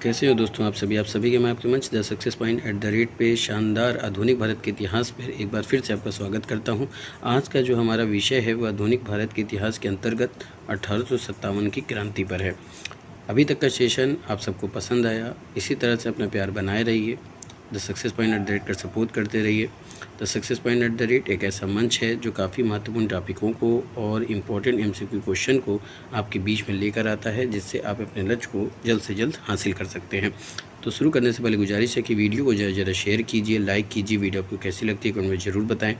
कैसे हो दोस्तों आप सभी के मैं आपके मंच द सक्सेस पॉइंट @ पे शानदार आधुनिक भारत के इतिहास पर एक बार फिर से आपका स्वागत करता हूं। आज का जो हमारा विषय है वह आधुनिक भारत के इतिहास के अंतर्गत 1857 की क्रांति पर है। अभी तक का सेशन आप सबको पसंद आया, इसी तरह से अपना प्यार बनाए रहिए। द सक्सेस पॉइंट @ का सपोर्ट करते रहिए। द सक्सेस पॉइंट @ एक ऐसा मंच है जो काफ़ी महत्वपूर्ण टॉपिकों को और इम्पोर्टेंट MCQ क्वेश्चन को आपके बीच में लेकर आता है, जिससे आप अपने लक्ष्य को जल्द से जल्द हासिल कर सकते हैं। तो शुरू करने से पहले गुजारिश है कि वीडियो को ज़रा शेयर कीजिए, लाइक कीजिए। वीडियो आपको कैसी लगती है कमेंट में ज़रूर बताएँ।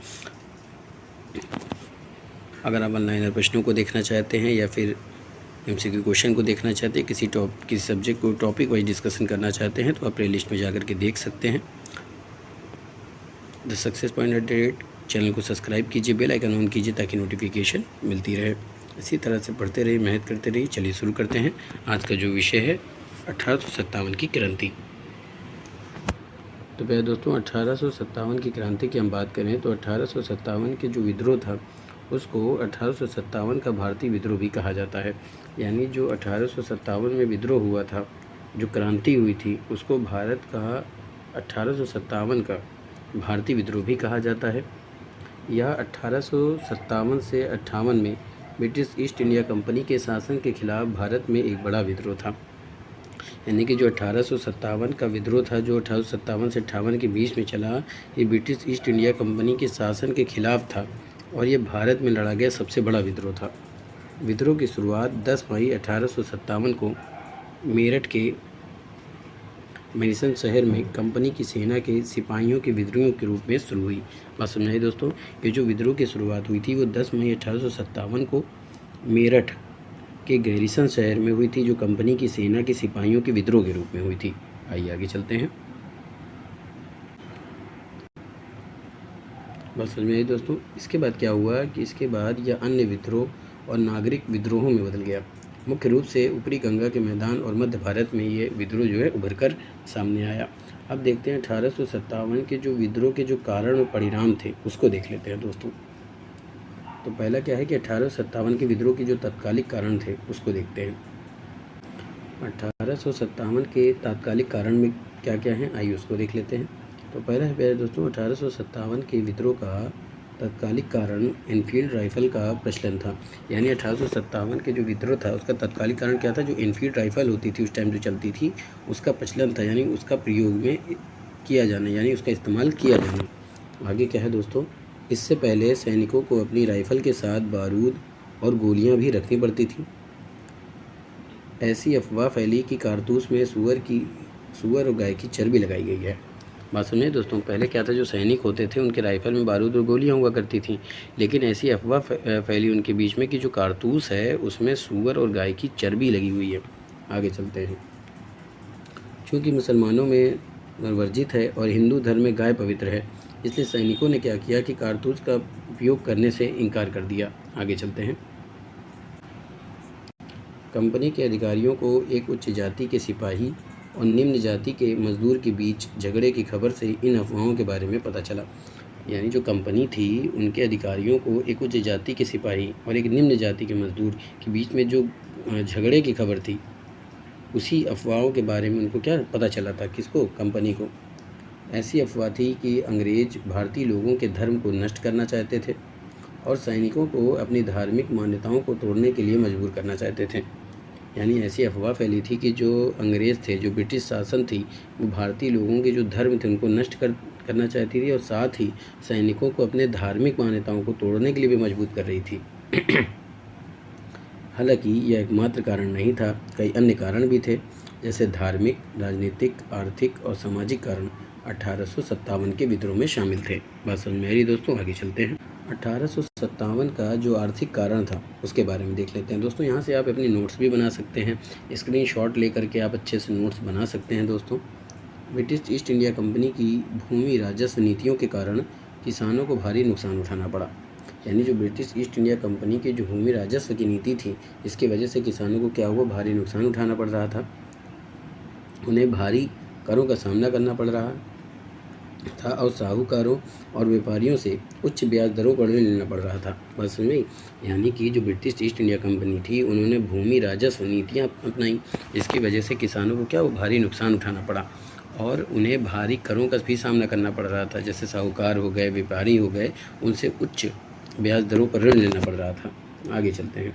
अगर आप ऑनलाइन प्रश्नों को देखना चाहते हैं या फिर MCQ क्वेश्चन को देखना चाहते हैं, किसी सब्जेक्ट को टॉपिक वाइज डिस्कशन करना चाहते हैं, तो आप प्ले लिस्ट में जाकर के देख सकते हैं। द सक्सेस पॉइंट @ चैनल को सब्सक्राइब कीजिए, बेल आइकन ऑन कीजिए ताकि नोटिफिकेशन मिलती रहे। इसी तरह से पढ़ते रहिए, मेहनत करते रहिए। चलिए शुरू करते हैं। आज का जो विषय है 1857 की क्रांति। तो पहले दोस्तों 1857 की क्रांति की हम बात करें तो 1857 के जो विद्रोह था उसको 1857 का भारतीय विद्रोह भी कहा जाता है। यानी जो 1857 में विद्रोह हुआ था, जो क्रांति हुई थी, उसको भारत का 1857 का भारतीय विद्रोह भी कहा जाता है। यह 1857 से 58 में ब्रिटिश ईस्ट इंडिया कंपनी के शासन के खिलाफ भारत में एक बड़ा विद्रोह था। यानी कि जो 1857 का विद्रोह था, जो 1857 से 58 के बीच में चला, ये ब्रिटिश ईस्ट इंडिया कंपनी के शासन के खिलाफ था और ये भारत में लड़ा गया सबसे बड़ा विद्रोह था। विद्रोह की शुरुआत 10 मई 1857 को मेरठ के मैडिसन शहर में कंपनी की सेना के सिपाहियों के विद्रोह के रूप में शुरू हुई। बात समझाइए दोस्तों, ये जो विद्रोह की शुरुआत हुई थी वो 10 मई 1857 को मेरठ के गैरिसन शहर में हुई थी, जो कंपनी की सेना के सिपाहियों के विद्रोह के रूप में हुई थी। आइए आगे चलते हैं। बस समझ में आई दोस्तों। इसके बाद क्या हुआ कि इसके बाद यह अन्य विद्रोह और नागरिक विद्रोहों में बदल गया। मुख्य रूप से ऊपरी गंगा के मैदान और मध्य भारत में ये विद्रोह जो है उभर कर सामने आया। अब देखते हैं 1857 के जो विद्रोह के जो कारण और परिणाम थे उसको देख लेते हैं दोस्तों। तो पहला क्या है कि 1857 के विद्रोह के जो तात्कालिक कारण थे उसको देखते हैं। 1857 के तात्कालिक कारण में क्या क्या हैं, आइए उसको देख लेते हैं। तो पहला है प्यारे दोस्तों, 1857 के विद्रोह का तात्कालिक कारण एनफील्ड राइफल का प्रचलन था। यानी 1857 के जो विद्रोह था उसका तात्कालिक कारण क्या था, जो एनफील्ड राइफल होती थी उस टाइम जो चलती थी उसका प्रचलन था, यानी उसका प्रयोग में किया जाना, यानी उसका इस्तेमाल किया जाना। आगे क्या है दोस्तों, इससे पहले सैनिकों को अपनी राइफल के साथ बारूद और गोलियां भी रखनी पड़ती थी। ऐसी अफवाह फैली कि कारतूस में सूअर और गाय की चर्बी लगाई गई है। बात समझे दोस्तों, पहले क्या था, जो सैनिक होते थे उनके राइफल में बारूद और गोलियां हुआ करती थी, लेकिन ऐसी अफवाह फैली उनके बीच में कि जो कारतूस है उसमें सूअर और गाय की चर्बी लगी हुई है। आगे चलते हैं। चूँकि मुसलमानों में वर्जित है और हिंदू धर्म में गाय पवित्र है, इसलिए सैनिकों ने क्या किया कि कारतूस का उपयोग करने से इनकार कर दिया। आगे चलते हैं। कंपनी के अधिकारियों को एक उच्च जाति के सिपाही और निम्न जाति के मजदूर के बीच झगड़े की खबर से इन अफवाहों के बारे में पता चला। यानी जो कंपनी थी उनके अधिकारियों को एक उच्च जाति के सिपाही और एक निम्न जाति के मजदूर के बीच में जो झगड़े की खबर थी, उसी अफवाहों के बारे में उनको क्या पता चला था, किसको, कंपनी को। ऐसी अफवाह थी कि अंग्रेज भारतीय लोगों के धर्म को नष्ट करना चाहते थे और सैनिकों को अपनी धार्मिक मान्यताओं को तोड़ने के लिए मजबूर करना चाहते थे। यानी ऐसी अफवाह फैली थी कि जो अंग्रेज़ थे, जो ब्रिटिश शासन थी, वो भारतीय लोगों के जो धर्म थे उनको नष्ट करना चाहती थी और साथ ही सैनिकों को अपने धार्मिक मान्यताओं को तोड़ने के लिए भी मजबूर कर रही थी। हालांकि यह एकमात्र कारण नहीं था, कई अन्य कारण भी थे, जैसे धार्मिक, राजनीतिक, आर्थिक और सामाजिक कारण 1857 के विद्रोह में शामिल थे। बात समझ में आ रही दोस्तों, आगे चलते हैं। 1857 का जो आर्थिक कारण था उसके बारे में देख लेते हैं दोस्तों। यहाँ से आप अपनी नोट्स भी बना सकते हैं, स्क्रीनशॉट लेकर के आप अच्छे से नोट्स बना सकते हैं दोस्तों। ब्रिटिश ईस्ट इंडिया कंपनी की भूमि राजस्व नीतियों के कारण किसानों को भारी नुकसान उठाना पड़ा। यानी जो ब्रिटिश ईस्ट इंडिया कंपनी की जो भूमि राजस्व की नीति थी, इसकी वजह से किसानों को क्या हुआ, भारी नुकसान उठाना पड़ रहा था। उन्हें भारी करों का सामना करना पड़ रहा। था और साहूकारों और व्यापारियों से उच्च ब्याज दरों पर ऋण लेना पड़ रहा था। बात समझ में आई? यानी कि जो ब्रिटिश ईस्ट इंडिया कंपनी थी उन्होंने भूमि राजस्व नीतियाँ अपनाई, जिसकी वजह से किसानों को क्या वो भारी नुकसान उठाना पड़ा और उन्हें भारी करों का भी सामना करना पड़ रहा था। जैसे साहूकार हो गए, व्यापारी हो गए, उनसे उच्च ब्याज दरों पर ऋण लेना पड़ रहा था। आगे चलते हैं।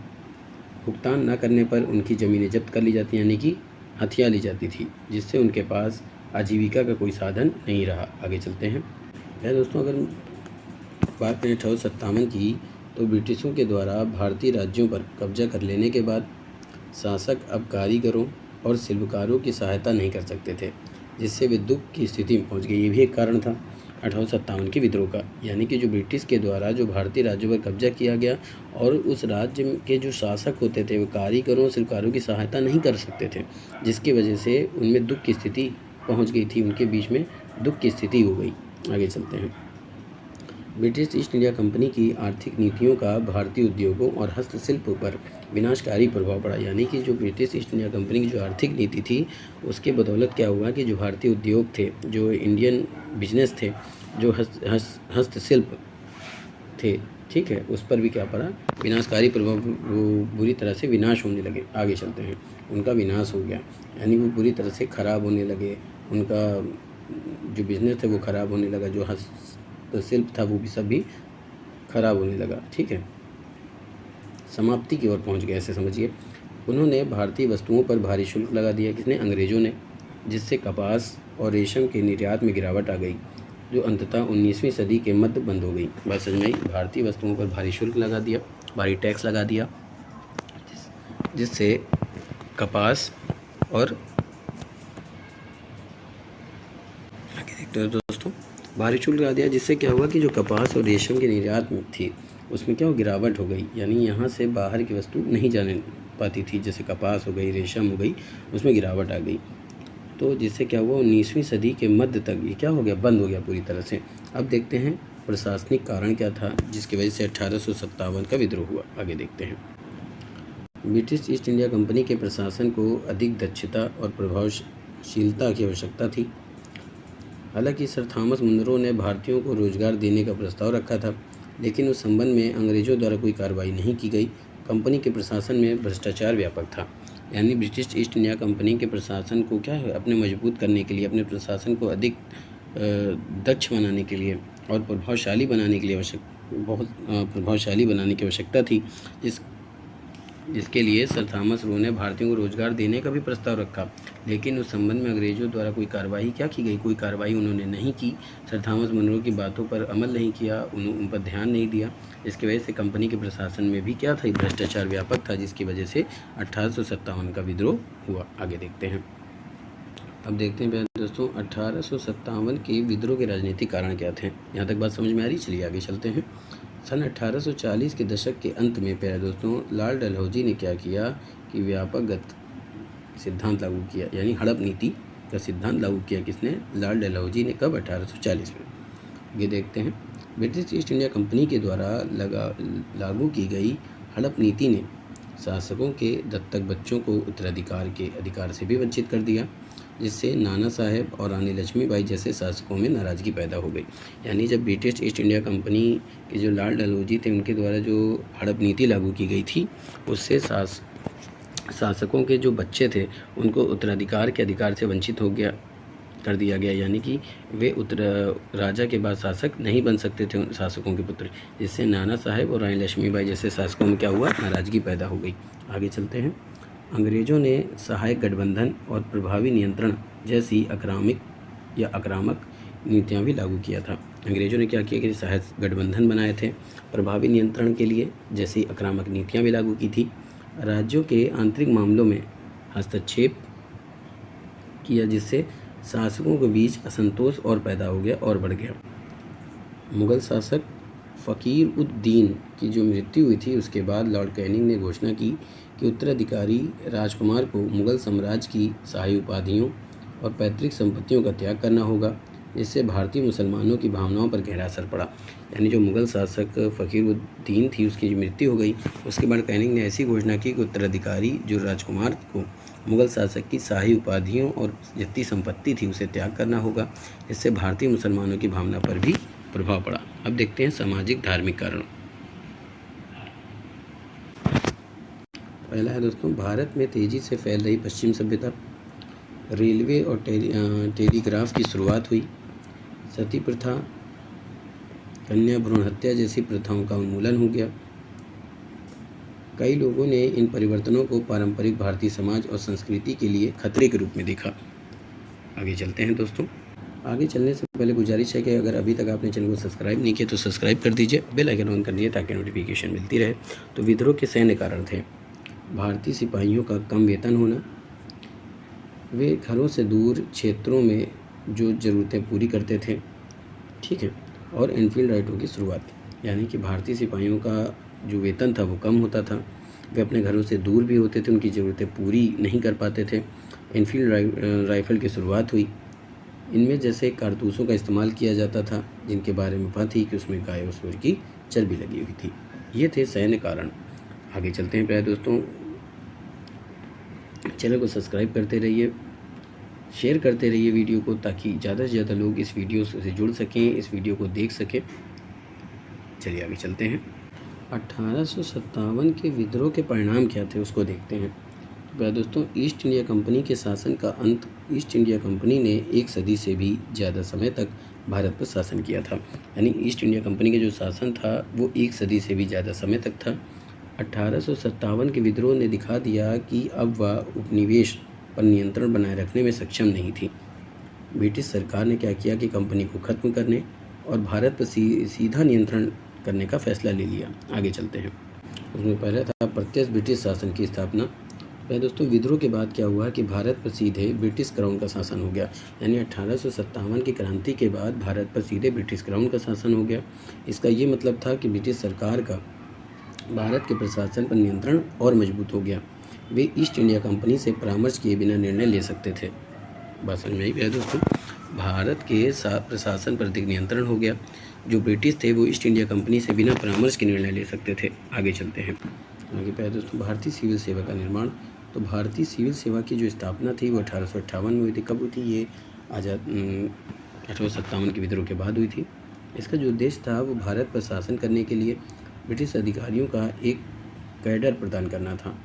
भुगतान न करने पर उनकी ज़मीनें जब्त कर ली जाती, यानी कि हथिया ली जाती थी, जिससे उनके पास आजीविका का कोई साधन नहीं रहा। आगे चलते हैं। दोस्तों, अगर बात करें 1857 की, तो ब्रिटिशों के द्वारा भारतीय राज्यों पर कब्जा कर लेने के बाद शासक अब कारीगरों और शिल्पकारों की सहायता नहीं कर सकते थे, जिससे वे दुख की स्थिति में पहुंच गए। ये भी एक कारण था 1857 के विद्रोह का, यानी कि जो ब्रिटिश के द्वारा जो भारतीय राज्यों पर कब्जा किया गया और उस राज्य के जो शासक होते थे वो कारीगरों और शिल्पकारों की सहायता नहीं कर सकते थे, जिसकी वजह से उनमें दुख की स्थिति पहुंच गई थी, उनके बीच में दुख की स्थिति हो गई। आगे चलते हैं। ब्रिटिश ईस्ट इंडिया कंपनी की आर्थिक नीतियों का भारतीय उद्योगों और हस्तशिल्प पर विनाशकारी प्रभाव पड़ा, यानी कि जो ब्रिटिश ईस्ट इंडिया कंपनी की जो आर्थिक नीति थी उसके बदौलत क्या हुआ कि जो भारतीय उद्योग थे, जो इंडियन बिजनेस थे, जो हस्तशिल्प थे, ठीक है, उस पर भी क्या पड़ा, विनाशकारी प्रभाव, वो बुरी तरह से विनाश होने लगे। आगे चलते हैं। उनका विनाश हो गया, यानी वो बुरी तरह से ख़राब होने लगे, उनका जो बिज़नेस थे वो ख़राब होने लगा, जो हस्तशिल्प था वो भी सब भी ख़राब होने लगा, ठीक है, समाप्ति की ओर पहुंच गए, ऐसे समझिए। उन्होंने भारतीय वस्तुओं पर भारी शुल्क लगा दिया, किसने, अंग्रेज़ों ने, जिससे कपास और रेशम के निर्यात में गिरावट आ गई, जो अंततः 19वीं सदी के मध्य बंद हो गई। बात समझ में आई? भारतीय वस्तुओं पर भारी शुल्क लगा दिया, भारी टैक्स लगा दिया, जिससे कपास और आगे देखते हैं दोस्तों, भारी शुल्क लगा दिया, जिससे क्या हुआ कि जो कपास और रेशम के निर्यात में थी उसमें क्या हो, गिरावट हो गई, यानी यहाँ से बाहर की वस्तु नहीं जाने पाती थी, जैसे कपास हो गई, रेशम हो गई, उसमें गिरावट आ गई। तो जिससे क्या हुआ, 19वीं सदी के मध्य तक ये क्या हो गया, बंद हो गया पूरी तरह से। अब देखते हैं प्रशासनिक कारण क्या था जिसकी वजह से 1857 का विद्रोह हुआ। आगे देखते हैं। ब्रिटिश ईस्ट इंडिया कंपनी के प्रशासन को अधिक दक्षता और प्रभावशीलता की आवश्यकता थी। हालांकि सर थॉमस मुनरो ने भारतीयों को रोजगार देने का प्रस्ताव रखा था, लेकिन उस संबंध में अंग्रेज़ों द्वारा कोई कार्रवाई नहीं की गई। कंपनी के प्रशासन में भ्रष्टाचार व्यापक था, यानी ब्रिटिश ईस्ट इंडिया कंपनी के प्रशासन को क्या है, अपने मजबूत करने के लिए, अपने प्रशासन को अधिक दक्ष बनाने के लिए और प्रभावशाली बनाने के लिए बहुत प्रभावशाली बनाने की आवश्यकता थी, जिसके लिए सर थॉमस रो ने भारतीयों को रोजगार देने का भी प्रस्ताव रखा, लेकिन उस संबंध में अंग्रेज़ों द्वारा कोई कार्रवाई क्या की गई, कोई कार्रवाई उन्होंने नहीं की। सर थॉमस मुनरो की बातों पर अमल नहीं किया, उन पर ध्यान नहीं दिया। इसकी वजह से कंपनी के प्रशासन में भी क्या था, भ्रष्टाचार व्यापक था, जिसकी वजह से 1857 का विद्रोह हुआ। आगे देखते हैं। अब देखते हैं दोस्तों 1857 के विद्रोह के राजनीतिक कारण क्या थे। यहाँ तक बात समझ में आ रही? चलिए आगे चलते हैं। सन 1840 के दशक के अंत में प्यारे दोस्तों लाल डलहौजी ने क्या किया कि व्यापकगत सिद्धांत लागू किया, यानी हड़प नीति का सिद्धांत लागू किया। किसने? लाल डलहौजी ने। कब? 1840 में। ये देखते हैं। ब्रिटिश ईस्ट इंडिया कंपनी के द्वारा लागू की गई हड़प नीति ने शासकों के दत्तक बच्चों को उत्तराधिकार के अधिकार से भी वंचित कर दिया, जिससे नाना साहेब और रानी लक्ष्मीबाई जैसे शासकों में नाराज़गी पैदा हो गई। यानी जब ब्रिटिश ईस्ट इंडिया कंपनी के जो लाल डलहौजी थे उनके द्वारा जो हड़प नीति लागू की गई थी, उससे शासकों के जो बच्चे थे उनको उत्तराधिकार के अधिकार से वंचित कर दिया गया, यानी कि वे राजा के बाद शासक नहीं बन सकते थे, शासकों के पुत्र, जिससे नाना साहेब और रानी लक्ष्मीबाई जैसे शासकों में क्या हुआ, नाराज़गी पैदा हो गई। आगे चलते हैं। अंग्रेज़ों ने सहायक गठबंधन और प्रभावी नियंत्रण जैसी आक्रामक नीतियाँ भी लागू किया था। अंग्रेज़ों ने क्या किया कि सहायक गठबंधन बनाए थे, प्रभावी नियंत्रण के लिए जैसी आक्रामक नीतियाँ भी लागू की थी, राज्यों के आंतरिक मामलों में हस्तक्षेप किया, जिससे शासकों के बीच असंतोष और पैदा हो गया और बढ़ गया। मुग़ल शासक फ़कीर-उद-दीन की जो मृत्यु हुई थी उसके बाद लॉर्ड कैनिंग ने घोषणा की कि उत्तराधिकारी राजकुमार को मुग़ल साम्राज्य की शाही उपाधियों और पैतृक संपत्तियों का त्याग करना होगा, जिससे भारतीय मुसलमानों की भावनाओं पर गहरा असर पड़ा। यानी जो मुग़ल शासक फ़कीर-उद-दीन थी उसकी मृत्यु हो गई, उसके बाद कैनिंग ने ऐसी घोषणा की कि उत्तराधिकारी जो राजकुमार को मुग़ल शासक की शाही उपाधियों और जितनी संपत्ति थी उसे त्याग करना होगा। इससे भारतीय मुसलमानों की भावना पर भी प्रभाव पड़ा। अब देखते हैं सामाजिक धार्मिक कारण। पहला है दोस्तों, भारत में तेज़ी से फैल रही पश्चिम सभ्यता। रेलवे और टेलीग्राफ की शुरुआत हुई। सती प्रथा, कन्या भ्रूण हत्या जैसी प्रथाओं का उन्मूलन हो गया। कई लोगों ने इन परिवर्तनों को पारंपरिक भारतीय समाज और संस्कृति के लिए खतरे के रूप में देखा। आगे चलते हैं दोस्तों। आगे चलने से पहले गुजारिश है कि अगर अभी तक आपने चैनल को सब्सक्राइब नहीं किया तो सब्सक्राइब कर दीजिए, बेल आइकन ऑन कर दीजिए ताकि नोटिफिकेशन मिलती रहे। तो विद्रोह के सैन्य कारण थे। भारतीय सिपाहियों का कम वेतन होना, वे घरों से दूर क्षेत्रों में जो ज़रूरतें पूरी करते थे, ठीक है, और एनफील्ड राइटों की शुरुआत, यानी कि भारतीय सिपाहियों का जो वेतन था वो कम होता था, वे अपने घरों से दूर भी होते थे, उनकी ज़रूरतें पूरी नहीं कर पाते थे। एनफील्ड राइफ़ल की शुरुआत हुई। इनमें जैसे कारतूसों का इस्तेमाल किया जाता था जिनके बारे में पता थी कि उसमें गाय और सूअर की चर्बी लगी हुई थी। ये थे सैन्य कारण। आगे चलते हैं प्यारे दोस्तों। चैनल को सब्सक्राइब करते रहिए, शेयर करते रहिए वीडियो को, ताकि ज़्यादा से ज़्यादा लोग इस वीडियो से जुड़ सकें, इस वीडियो को देख सकें। चलिए आगे चलते हैं। 1857 के विद्रोह के परिणाम क्या थे उसको देखते हैं। तो प्यारे दोस्तों, ईस्ट इंडिया कंपनी के शासन का अंत। ईस्ट इंडिया कंपनी ने 1 सदी से भी ज़्यादा समय तक भारत पर शासन किया था, यानी ईस्ट इंडिया कंपनी का जो शासन था वो 1 सदी से भी ज़्यादा समय तक था। 1857 के विद्रोह ने दिखा दिया कि अब वह उपनिवेश पर नियंत्रण बनाए रखने में सक्षम नहीं थी। ब्रिटिश सरकार ने क्या किया कि कंपनी को ख़त्म करने और भारत पर सीधा नियंत्रण करने का फैसला ले लिया। आगे चलते हैं। उसमें पहले था प्रत्यक्ष ब्रिटिश शासन की स्थापना। पहले दोस्तों, विद्रोह के बाद क्या हुआ कि भारत पर सीधे ब्रिटिश क्राउन का शासन हो गया, यानी 1857 की क्रांति के बाद भारत पर सीधे ब्रिटिश क्राउन का शासन हो गया। इसका ये मतलब था कि ब्रिटिश सरकार का भारत के प्रशासन पर नियंत्रण और मजबूत हो गया। वे ईस्ट इंडिया कंपनी से परामर्श किए बिना निर्णय ले सकते थे। बात समझ में आई प्यारे दोस्तों। भारत के प्रशासन पर अधिक नियंत्रण हो गया। जो ब्रिटिश थे वो ईस्ट इंडिया कंपनी से बिना परामर्श के निर्णय ले सकते थे। आगे चलते हैं। आगे प्यारे दोस्तों, भारतीय सिविल सेवा का निर्माण। तो भारतीय सिविल सेवा की जो स्थापना थी वो 1858 में हुई थी। कब हुई थी? ये 1857 के विद्रोह के बाद हुई थी। इसका जो उद्देश्य था वो भारत पर शासन करने के लिए ब्रिटिश अधिकारियों का एक कैडर प्रदान करना था।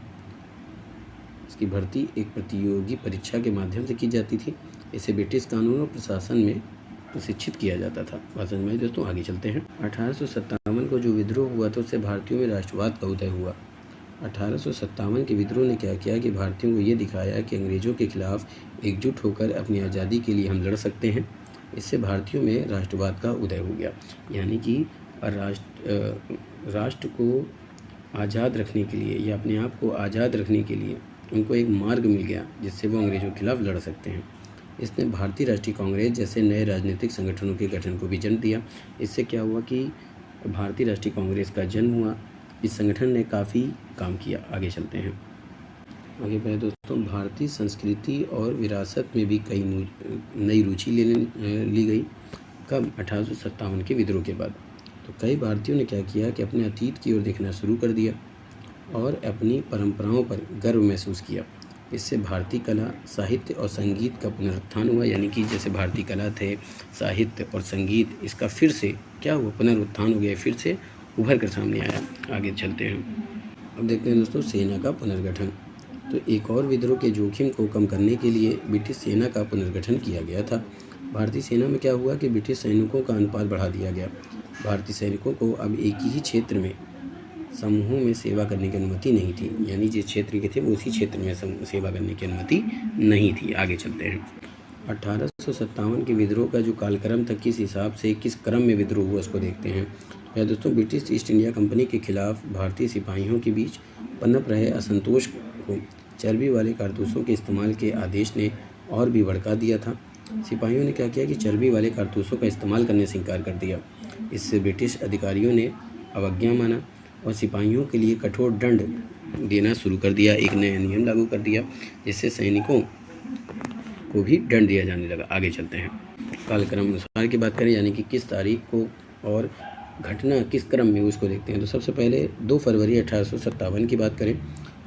इसकी भर्ती एक प्रतियोगी परीक्षा के माध्यम से की जाती थी। इसे ब्रिटिश कानून और प्रशासन में प्रशिक्षित किया जाता था। बात समझ में आई दोस्तों। आगे चलते हैं। 1857 को जो विद्रोह हुआ था उससे भारतीयों में राष्ट्रवाद का उदय हुआ। 1857 के विद्रोह ने क्या किया कि भारतीयों को ये दिखाया कि अंग्रेज़ों के खिलाफ एकजुट होकर अपनी आज़ादी के लिए हम लड़ सकते हैं। इससे भारतीयों में राष्ट्रवाद का उदय हो गया, यानी कि राष्ट्र को आज़ाद रखने के लिए या अपने आप को आज़ाद रखने के लिए उनको एक मार्ग मिल गया जिससे वो अंग्रेज़ों के खिलाफ लड़ सकते हैं। इसने भारतीय राष्ट्रीय कांग्रेस जैसे नए राजनीतिक संगठनों के गठन को भी जन्म दिया। इससे क्या हुआ कि भारतीय राष्ट्रीय कांग्रेस का जन्म हुआ। इस संगठन ने काफ़ी काम किया। आगे चलते हैं। आगे बढ़े दोस्तों, भारतीय संस्कृति और विरासत में भी कई नई रुचि ली गई। कब? 1857 के विद्रोह के बाद। तो कई भारतीयों ने क्या किया कि अपने अतीत की ओर देखना शुरू कर दिया और अपनी परंपराओं पर गर्व महसूस किया। इससे भारतीय कला, साहित्य और संगीत का पुनरुत्थान हुआ, यानी कि जैसे भारतीय कला थे, साहित्य और संगीत, इसका फिर से क्या हुआ? पुनरुत्थान हो गया, फिर से उभर कर सामने आया। आगे चलते हैं। अब देखते हैं दोस्तों, सेना का पुनर्गठन। तो एक और विद्रोह के जोखिम को कम करने के लिए ब्रिटिश सेना का पुनर्गठन किया गया था। भारतीय सेना में क्या हुआ कि ब्रिटिश सैनिकों का अनुपात बढ़ा दिया गया। भारतीय सैनिकों को अब एक ही क्षेत्र में समूहों में सेवा करने की अनुमति नहीं थी, यानी जिस क्षेत्र के थे वो उसी क्षेत्र में सेवा करने की अनुमति नहीं थी। आगे चलते हैं। 1857 के विद्रोह का जो कालक्रम था, किस हिसाब से, किस क्रम में विद्रोह हुआ, उसको देखते हैं। या दोस्तों, ब्रिटिश ईस्ट इंडिया कंपनी के खिलाफ भारतीय सिपाहियों के बीच पनप रहे असंतोष को चर्बी वाले कारतूसों के इस्तेमाल के आदेश ने और भी भड़का दिया था। सिपाहियों ने क्या किया कि चर्बी वाले कारतूसों का इस्तेमाल करने से इनकार कर दिया। इससे ब्रिटिश अधिकारियों ने अवज्ञा माना और सिपाहियों के लिए कठोर दंड देना शुरू कर दिया। एक नया नियम लागू कर दिया जिससे सैनिकों को भी दंड दिया जाने लगा। आगे चलते हैं। कालक्रम अनुसार की बात करें, यानी कि किस तारीख को और घटना किस क्रम में, उसको देखते हैं। तो सबसे पहले 2 फरवरी 1857 की बात करें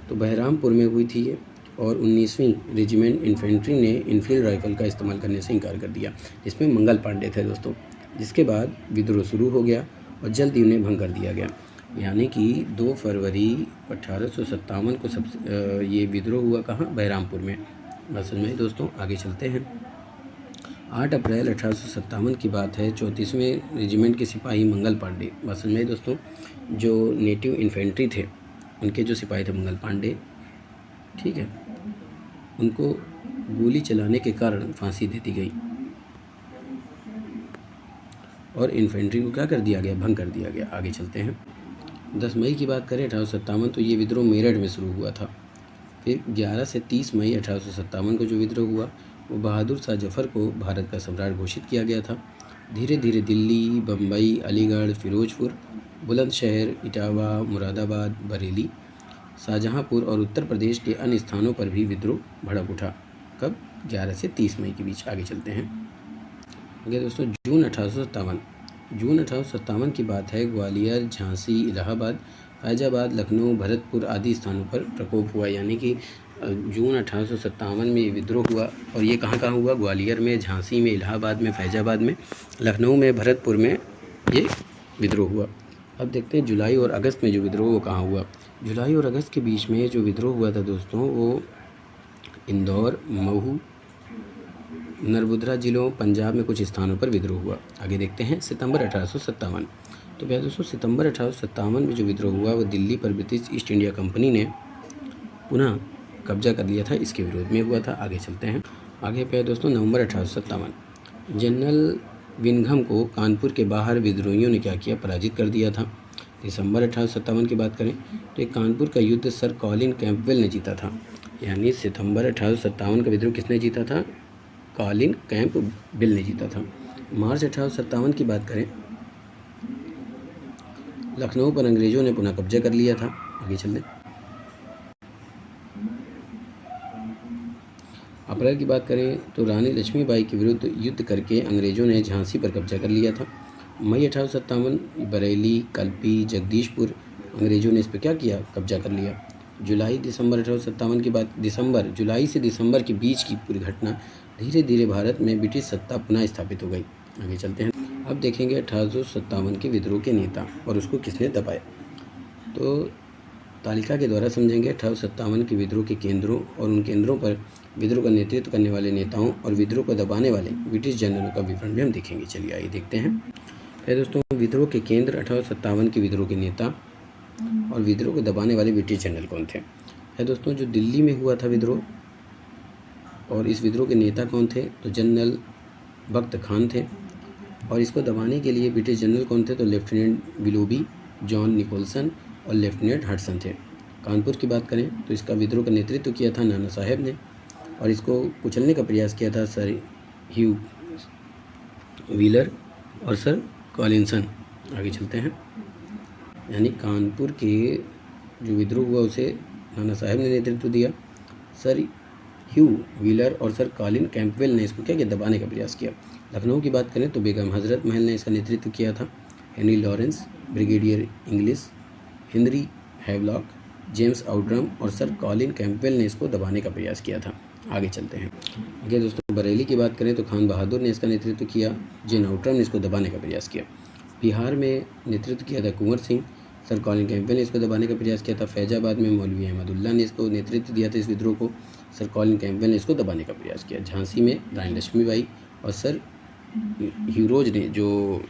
तो बहरामपुर में हुई थी ये, और 19वीं रेजिमेंट इन्फेंट्री ने इनफील्ड राइफल का इस्तेमाल करने से इनकार कर दिया, जिसमें मंगल पांडे थे दोस्तों। जिसके बाद विद्रोह शुरू हो गया और जल्द ही उन्हें भंग कर दिया गया। यानी कि 2 फरवरी 1857 को ये विद्रोह हुआ कहाँ? बहरामपुर में। बात समझ में आई दोस्तों। आगे चलते हैं। 8 अप्रैल 1857 की बात है। 34वें रेजिमेंट के सिपाही मंगल पांडे, बात समझ में आई दोस्तों, जो नेटिव इन्फेंट्री थे उनके जो सिपाही थे मंगल पांडे, ठीक है, उनको गोली चलाने के कारण फांसी दे दी गई और इन्फेंट्री को क्या कर दिया गया? भंग कर दिया गया। आगे चलते हैं। 10 मई की बात करें 1857, तो ये विद्रोह मेरठ में शुरू हुआ था। फिर 11 से 30 मई 1857 को जो विद्रोह हुआ वो बहादुर शाह जफ़र को भारत का सम्राट घोषित किया गया था। धीरे धीरे दिल्ली, बम्बई, अलीगढ़, फिरोजपुर, बुलंदशहर, इटावा, मुरादाबाद, बरेली, शाहजहाँपुर और उत्तर प्रदेश के अन्य स्थानों पर भी विद्रोह भड़क उठा। कब? 11 से 30 मई के बीच। आगे चलते हैं। आगे दोस्तों, जून 1857 की बात है। ग्वालियर, झांसी, इलाहाबाद, फैजाबाद, लखनऊ, भरतपुर आदि स्थानों पर प्रकोप हुआ। यानी कि जून 1857 में विद्रोह हुआ और ये कहाँ हुआ? ग्वालियर में, झांसी में, इलाहाबाद में, फैजाबाद में, लखनऊ में, भरतपुर में ये विद्रोह हुआ। अब देखते हैं जुलाई और अगस्त में जो विद्रोह वो कहाँ हुआ। जुलाई और अगस्त के बीच में जो विद्रोह हुआ था दोस्तों वो इंदौर, महू, नर्मदा जिलों, पंजाब में कुछ स्थानों पर विद्रोह हुआ। आगे देखते हैं। सितंबर 1857, तो भैया दोस्तों सितंबर 1857 में जो विद्रोह हुआ वो दिल्ली पर ब्रिटिश ईस्ट इंडिया कंपनी ने पुनः कब्जा कर लिया था, इसके विरोध में हुआ था। आगे चलते हैं। आगे पे दोस्तों नवंबर 1857, जनरल विनघम को कानपुर के बाहर विद्रोहियों ने क्या किया? पराजित कर दिया था। दिसंबर 1857 की बात करें तो एक कानपुर का युद्ध सर कॉलिन कैंपबेल ने जीता था। यानी सितंबर 1857 का विद्रोह किसने जीता था? कॉलिन कैंपबेल ने जीता था। मार्च 1857 की बात करें, लखनऊ पर अंग्रेजों ने पुनः कब्जा कर लिया था। आगे चलते। अप्रैल की बात करें तो रानी लक्ष्मीबाई के विरुद्ध युद्ध करके अंग्रेजों ने झांसी पर कब्जा कर लिया था। मई 1857, बरेली, कल्पी, जगदीशपुर अंग्रेजों ने इस पर क्या किया? कब्जा कर लिया। दिसंबर 1857 की बात, जुलाई से दिसंबर के बीच की पूरी घटना, धीरे धीरे भारत में ब्रिटिश सत्ता पुनः स्थापित हो गई। आगे चलते हैं। अब देखेंगे 1857 के विद्रोह के नेता और उसको किसने दबाया। तो तालिका के द्वारा समझेंगे 1857 के विद्रोह के केंद्रों और उन केंद्रों पर विद्रोह का नेतृत्व करने वाले नेताओं और विद्रोह को दबाने वाले ब्रिटिश जनरलों का विवरण भी हम देखेंगे। चलिए आइए देखते हैं। फिर दोस्तों विद्रोह के केंद्र 1857 के विद्रोह के नेता और विद्रोह को दबाने वाले ब्रिटिश जनरल कौन थे। है दोस्तों जो दिल्ली में हुआ था विद्रोह, और इस विद्रोह के नेता कौन थे? तो जनरल बख्त खान थे। और इसको दबाने के लिए ब्रिटिश जनरल कौन थे? तो लेफ्टिनेंट विलोबी, जॉन निकोलसन और लेफ्टिनेंट हडसन थे। कानपुर की बात करें तो इसका विद्रोह का नेतृत्व किया था नाना साहेब ने और इसको कुचलने का प्रयास किया था सर ह्यू व्हीलर और सर कॉलिंसन। आगे चलते हैं। यानी कानपुर के जो विद्रोह हुआ उसे नाना साहेब ने नेतृत्व दिया, सर ह्यू व्हीलर और सर कॉलिन कैंपबेल ने इसको क्या किया? दबाने का प्रयास किया। लखनऊ की बात करें तो बेगम हजरत महल ने इसका नेतृत्व किया था। Henry Lawrence, brigadier English, Henry Havelock, James Outram और सर कॉलिन कैंपबेल ने इसको दबाने का प्रयास किया था। आगे चलते हैं। आगे दोस्तों बरेली की बात करें तो खान बहादुर ने इसका नेतृत्व किया, जेन आउटरम ने इसको दबाने का प्रयास किया। बिहार में नेतृत्व किया था Kunwar Singh, sir Colin Campbell ने इसको दबाने का प्रयास किया था। फैजाबाद में मौलवी अहमदुल्ला ने इसको नेतृत्व दिया था इस विद्रोह को, सर कॉलिन कैंपबेल ने इसको दबाने का प्रयास किया। झांसी में रानी लक्ष्मीबाई और सर ह्यूरोज ने जो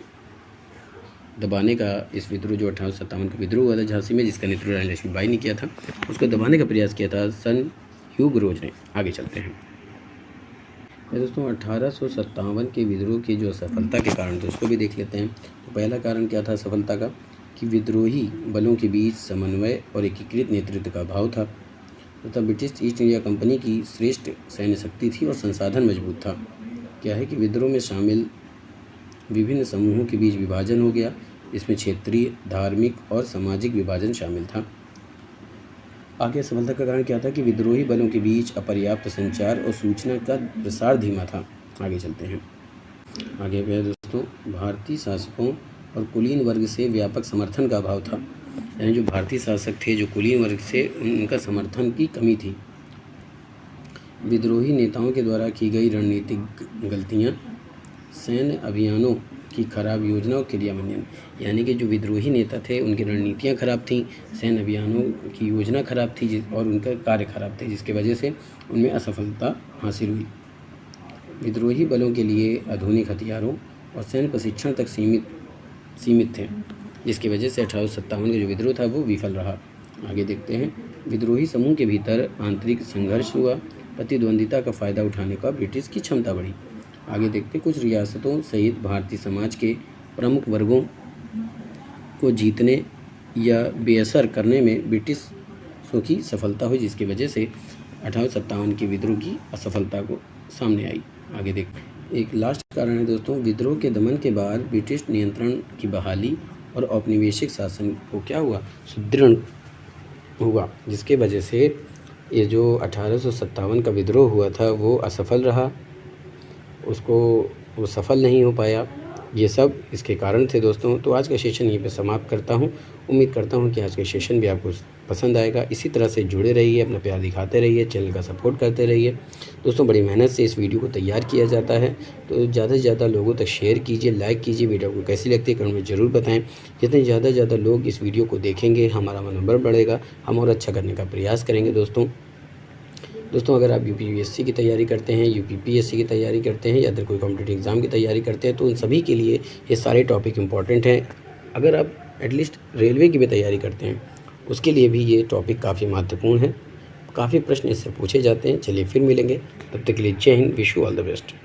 दबाने का इस विद्रोह जो 1857 का विद्रोह हुआ था झांसी में, जिसका नेतृत्व रानी लक्ष्मीबाई ने किया था, उसको दबाने का प्रयास किया था सन ह्यूगरोज ने। आगे चलते हैं। दोस्तों 1857 के विद्रोह की जो सफलता के कारण थे उसको भी देख लेते हैं। तो पहला कारण क्या था सफलता का? कि विद्रोही बलों के बीच समन्वय और एकीकृत नेतृत्व का अभाव था तथा ब्रिटिश ईस्ट इंडिया कंपनी की श्रेष्ठ सैन्य शक्ति थी और संसाधन मजबूत था। क्या है कि विद्रोह में शामिल विभिन्न समूहों के बीच विभाजन हो गया, इसमें क्षेत्रीय, धार्मिक और सामाजिक विभाजन शामिल था। आगे सफलता का कारण क्या था? कि विद्रोही बलों के बीच अपर्याप्त संचार और सूचना का प्रसार धीमा था। आगे चलते हैं। आगे भी दोस्तों भारतीय शासकों और कुलीन वर्ग से व्यापक समर्थन का अभाव था। यानी जो भारतीय शासक थे जो कुलीन वर्ग से उनका समर्थन की कमी थी। विद्रोही नेताओं के द्वारा की गई रणनीतिक गलतियाँ, सैन्य अभियानों की खराब योजना और क्रियान्वयन। यानी कि जो विद्रोही नेता थे उनकी रणनीतियाँ खराब थीं, सैन्य अभियानों की योजना खराब थी और उनका कार्य खराब थे, जिसकी वजह से उनमें असफलता हासिल हुई। विद्रोही बलों के लिए आधुनिक हथियारों और सैन्य प्रशिक्षण तक सीमित थे, जिसकी वजह से 1857 का जो विद्रोह था वो विफल रहा। आगे देखते हैं। विद्रोही समूह के भीतर आंतरिक संघर्ष हुआ, प्रतिद्वंदिता का फ़ायदा उठाने का ब्रिटिश की क्षमता बढ़ी। आगे देखते हैं। कुछ रियासतों सहित भारतीय समाज के प्रमुख वर्गों को जीतने या बेअसर करने में ब्रिटिशों की सफलता हुई, जिसकी वजह से 1857 के विद्रोह की असफलता को सामने आई। आगे देखते हैं। एक लास्ट कारण है दोस्तों, विद्रोह के दमन के बाद ब्रिटिश नियंत्रण की बहाली और औपनिवेशिक शासन को क्या हुआ, सुदृढ़ हुआ, जिसके वजह से ये जो 1857 का विद्रोह हुआ था वो असफल रहा, वो सफल नहीं हो पाया। ये सब इसके कारण थे दोस्तों। तो आज का सेशन यहीं पे समाप्त करता हूँ। उम्मीद करता हूँ कि आज का सेशन भी आपको पसंद आएगा। इसी तरह से जुड़े रहिए, अपना प्यार दिखाते रहिए, चैनल का सपोर्ट करते रहिए दोस्तों। बड़ी मेहनत से इस वीडियो को तैयार किया जाता है, तो ज़्यादा से ज़्यादा लोगों तक शेयर कीजिए, लाइक कीजिए। वीडियो को कैसी लगती है कमेंट में ज़रूर बताएँ। जितने ज़्यादा से ज़्यादा लोग इस वीडियो को देखेंगे हमारा मनोबल बढ़ेगा, हम और अच्छा करने का प्रयास करेंगे दोस्तों। अगर आप यूपीएससी की तैयारी करते हैं, यूपीपीएससी की तैयारी करते हैं या अदर कोई कॉम्पिटिटिव एग्ज़ाम की तैयारी करते हैं, तो उन सभी के लिए ये सारे टॉपिक इम्पॉर्टेंट हैं। अगर आप एटलीस्ट रेलवे की भी तैयारी करते हैं, उसके लिए भी ये टॉपिक काफ़ी महत्वपूर्ण है। काफ़ी प्रश्न इससे पूछे जाते हैं। चलिए फिर मिलेंगे, तब तक के लिए जय Hind, wish you all the best.